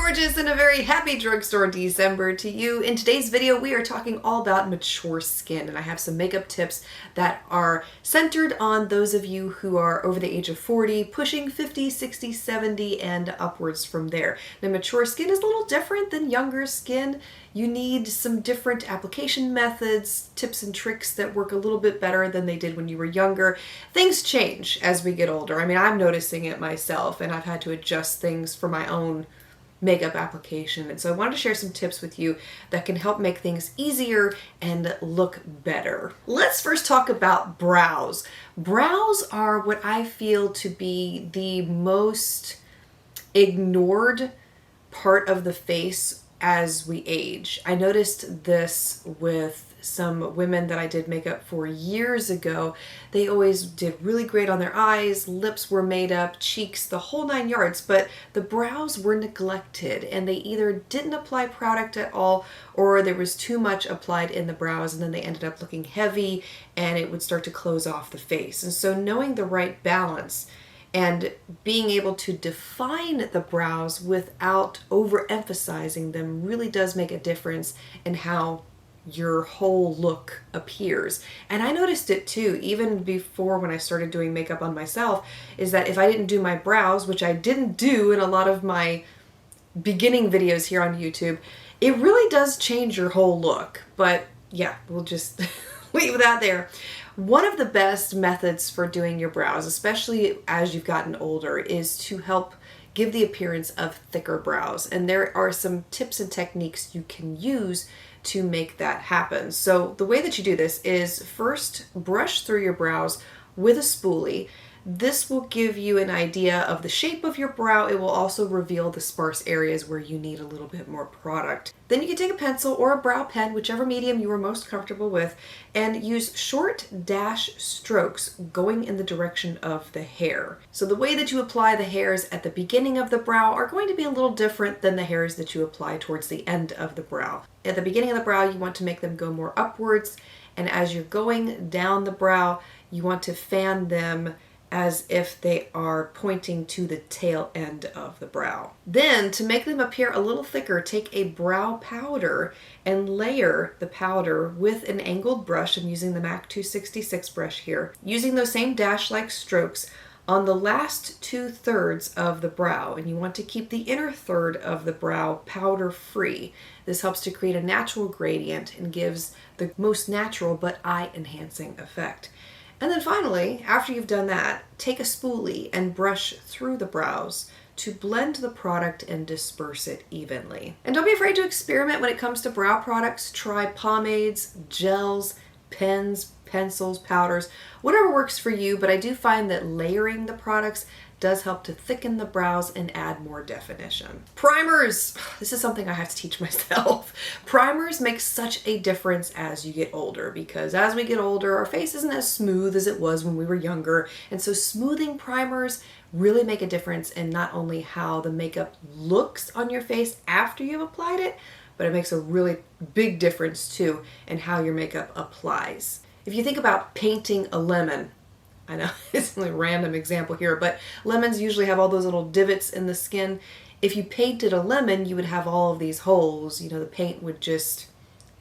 gorgeous, and a very happy drugstore December to you. In today's video, we are talking all about mature skin, and I have some makeup tips that are centered on those of you who are over the age of 40, pushing 50, 60, 70, and upwards from there. Now, mature skin is a little different than younger skin. You need some different application methods, tips and tricks that work a little bit better than they did when you were younger. Things change as we get older. I mean, I'm noticing it myself, and I've had to adjust things for my own makeup application. And so I wanted to share some tips with you that can help make things easier and look better. Let's first talk about brows. Brows are what I feel to be the most ignored part of the face as we age. I noticed this with some women that I did makeup for years ago. They always did really great on their eyes, lips were made up, cheeks, the whole 9 yards, but the brows were neglected and they either didn't apply product at all or there was too much applied in the brows and then they ended up looking heavy and it would start to close off the face. And so knowing the right balance and being able to define the brows without overemphasizing them really does make a difference in how your whole look appears. And I noticed it too, even before when I started doing makeup on myself, is that if I didn't do my brows, which I didn't do in a lot of my beginning videos here on YouTube, it really does change your whole look. But yeah, we'll just leave that there. One of the best methods for doing your brows, especially as you've gotten older, is to help give the appearance of thicker brows. And there are some tips and techniques you can use to make that happen. So the way that you do this is first brush through your brows with a spoolie. This will give you an idea of the shape of your brow. It will also reveal the sparse areas where you need a little bit more product. Then you can take a pencil or a brow pen, whichever medium you are most comfortable with, and use short dash strokes going in the direction of the hair. So the way that you apply the hairs at the beginning of the brow are going to be a little different than the hairs that you apply towards the end of the brow. At the beginning of the brow, you want to make them go more upwards, and as you're going down the brow, you want to fan them as if they are pointing to the tail end of the brow. Then, to make them appear a little thicker, take a brow powder and layer the powder with an angled brush. I'm using the MAC 266 brush here. Using those same dash-like strokes on the last 2/3 of the brow, and you want to keep the inner third of the brow powder free. This helps to create a natural gradient and gives the most natural but eye-enhancing effect. And then finally, after you've done that, take a spoolie and brush through the brows to blend the product and disperse it evenly. And don't be afraid to experiment when it comes to brow products. Try pomades, gels, pens, pencils, powders, whatever works for you, but I do find that layering the products does help to thicken the brows and add more definition. Primers! This is something I have to teach myself. Primers make such a difference as you get older because as we get older, our face isn't as smooth as it was when we were younger. And so smoothing primers really make a difference in not only how the makeup looks on your face after you've applied it, but it makes a really big difference too in how your makeup applies. If you think about painting a lemon, I know it's a random example here, but lemons usually have all those little divots in the skin. If you painted a lemon, you would have all of these holes. You know, the paint would just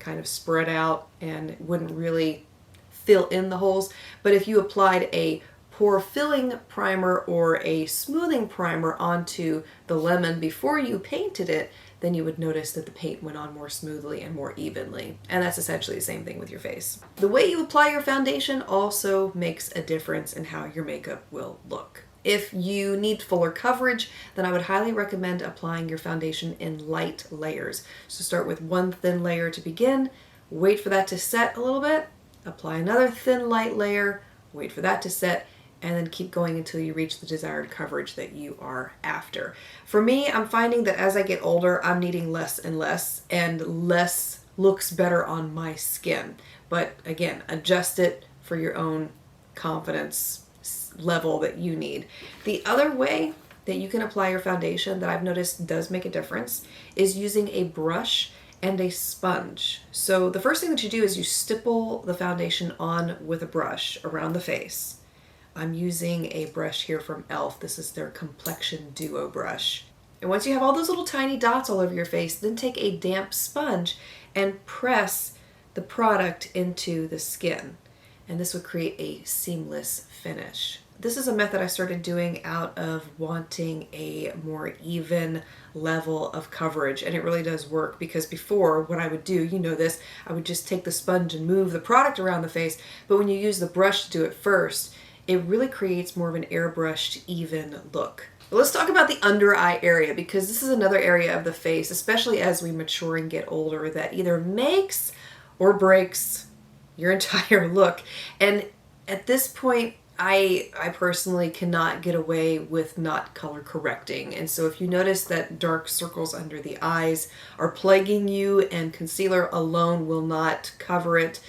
kind of spread out and it wouldn't really fill in the holes. But if you applied a pore filling primer or a smoothing primer onto the lemon before you painted it, then you would notice that the paint went on more smoothly and more evenly. And that's essentially the same thing with your face. The way you apply your foundation also makes a difference in how your makeup will look. If you need fuller coverage, then I would highly recommend applying your foundation in light layers. So start with one thin layer to begin, wait for that to set a little bit, apply another thin light layer, wait for that to set, and then keep going until you reach the desired coverage that you are after. For me, I'm finding that as I get older, I'm needing less and less looks better on my skin. But again, adjust it for your own confidence level that you need. The other way that you can apply your foundation that I've noticed does make a difference is using a brush and a sponge. So the first thing that you do is you stipple the foundation on with a brush around the face. I'm using a brush here from e.l.f. This is their Complexion Duo brush. And once you have all those little tiny dots all over your face, then take a damp sponge and press the product into the skin. And this will create a seamless finish. This is a method I started doing out of wanting a more even level of coverage, and it really does work, because before, what I would do, you know this, I would just take the sponge and move the product around the face, but when you use the brush to do it first, it really creates more of an airbrushed, even look. But let's talk about the under eye area, because this is another area of the face, especially as we mature and get older, that either makes or breaks your entire look. And at this point, I personally cannot get away with not color correcting. And so if you notice that dark circles under the eyes are plaguing you and concealer alone will not cover it,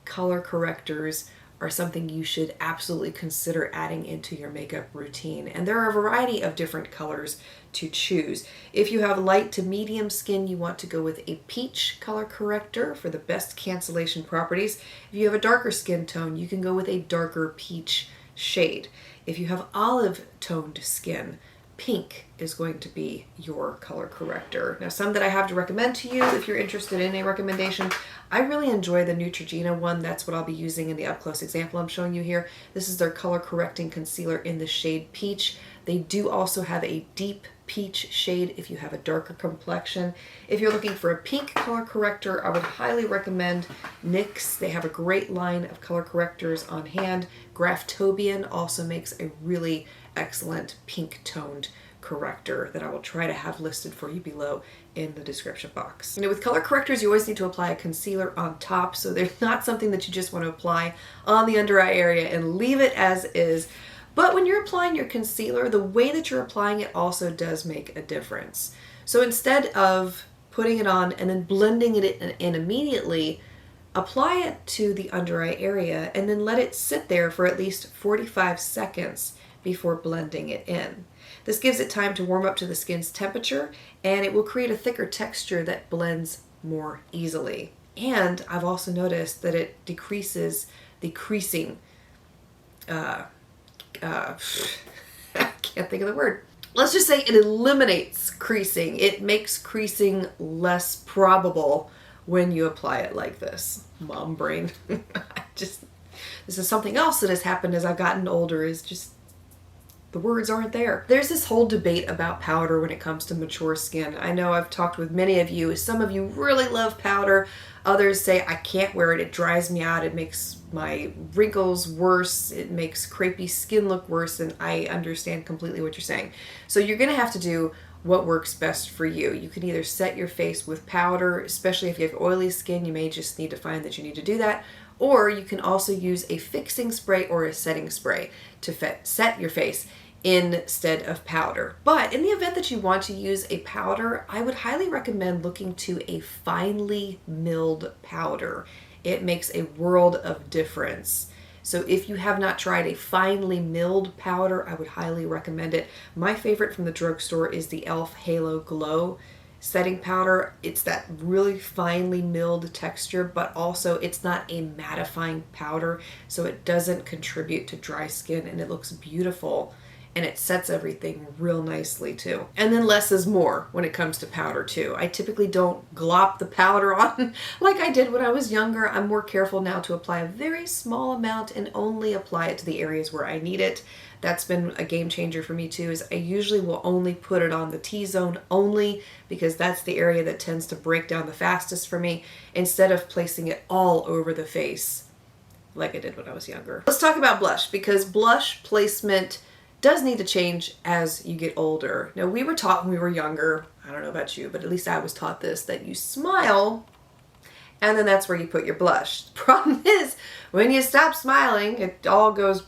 color correctors are something you should absolutely consider adding into your makeup routine. And there are a variety of different colors to choose. If you have light to medium skin, you want to go with a peach color corrector for the best cancellation properties. If you have a darker skin tone, you can go with a darker peach shade. If you have olive toned skin, pink is going to be your color corrector. Now, some that I have to recommend to you if you're interested in a recommendation, I really enjoy the Neutrogena one. That's what I'll be using in the up close example I'm showing you here. This is their color correcting concealer in the shade peach. They do also have a deep peach shade if you have a darker complexion. If you're looking for a pink color corrector, I would highly recommend NYX. They have a great line of color correctors on hand. Graftobian also makes a really excellent pink toned corrector that I will try to have listed for you below in the description box. You know, with color correctors, you always need to apply a concealer on top, so they're not something that you just want to apply on the under eye area and leave it as is. But when you're applying your concealer, the way that you're applying it also does make a difference. So instead of putting it on and then blending it in immediately, apply it to the under eye area and then let it sit there for at least 45 seconds before blending it in. This gives it time to warm up to the skin's temperature, and it will create a thicker texture that blends more easily. And I've also noticed that it decreases the creasing. I can't think of the word. Let's just say it eliminates creasing. It makes creasing less probable when you apply it like this. Mom brain. This is something else that has happened as I've gotten older, is just the words aren't there. There's this whole debate about powder when it comes to mature skin. I know I've talked with many of you. Some of you really love powder. Others say, I can't wear it. It dries me out. It makes my wrinkles worse. It makes crepey skin look worse. And I understand completely what you're saying. So you're going to have to do what works best for you. You can either set your face with powder, especially if you have oily skin. You may just need to find that you need to do that. Or you can also use a fixing spray or a setting spray to set your face instead of powder. But in the event that you want to use a powder, I would highly recommend looking to a finely milled powder. It makes a world of difference. So if you have not tried a finely milled powder, I would highly recommend it. My favorite from the drugstore is the e.l.f. Halo Glow setting powder. It's that really finely milled texture, but also it's not a mattifying powder, so it doesn't contribute to dry skin, and it looks beautiful. And it sets everything real nicely too. And then less is more when it comes to powder too. I typically don't glop the powder on like I did when I was younger. I'm more careful now to apply a very small amount and only apply it to the areas where I need it. That's been a game changer for me too, is I usually will only put it on the T-zone only, because that's the area that tends to break down the fastest for me, instead of placing it all over the face like I did when I was younger. Let's talk about blush, because blush placement does need to change as you get older. Now, we were taught when we were younger, I don't know about you, but at least I was taught this, that you smile and then that's where you put your blush. The problem is, when you stop smiling, it all goes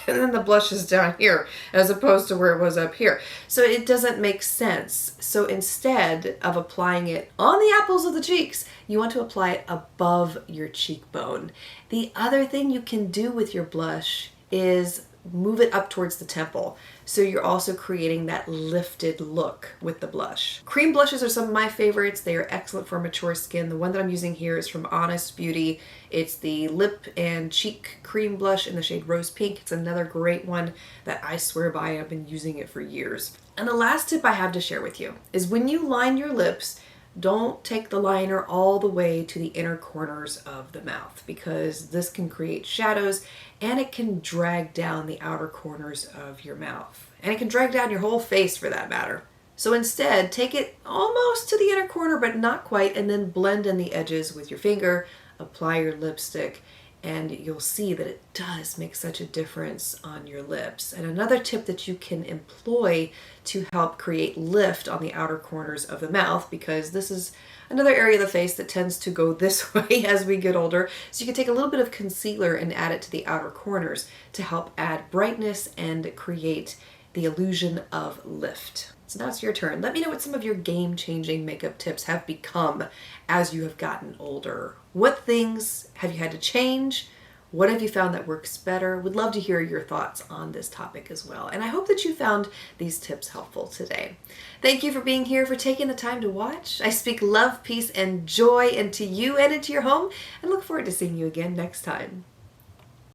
and then the blush is down here as opposed to where it was up here. So it doesn't make sense. So instead of applying it on the apples of the cheeks, you want to apply it above your cheekbone. The other thing you can do with your blush is move it up towards the temple. So you're also creating that lifted look with the blush. Cream blushes are some of my favorites. They are excellent for mature skin. The one that I'm using here is from Honest Beauty. It's the Lip and Cheek Cream Blush in the shade Rose Pink. It's another great one that I swear by. I've been using it for years. And the last tip I have to share with you is when you line your lips, don't take the liner all the way to the inner corners of the mouth, because this can create shadows and it can drag down the outer corners of your mouth. And it can drag down your whole face for that matter. So instead, take it almost to the inner corner, but not quite, and then blend in the edges with your finger, apply your lipstick, and you'll see that it does make such a difference on your lips. And another tip that you can employ to help create lift on the outer corners of the mouth, because this is another area of the face that tends to go this way as we get older. So you can take a little bit of concealer and add it to the outer corners to help add brightness and create the illusion of lift. So now it's your turn. Let me know what some of your game-changing makeup tips have become as you have gotten older. What things have you had to change? What have you found that works better? Would love to hear your thoughts on this topic as well. And I hope that you found these tips helpful today. Thank you for being here, for taking the time to watch. I speak love, peace, and joy into you and into your home, and look forward to seeing you again next time.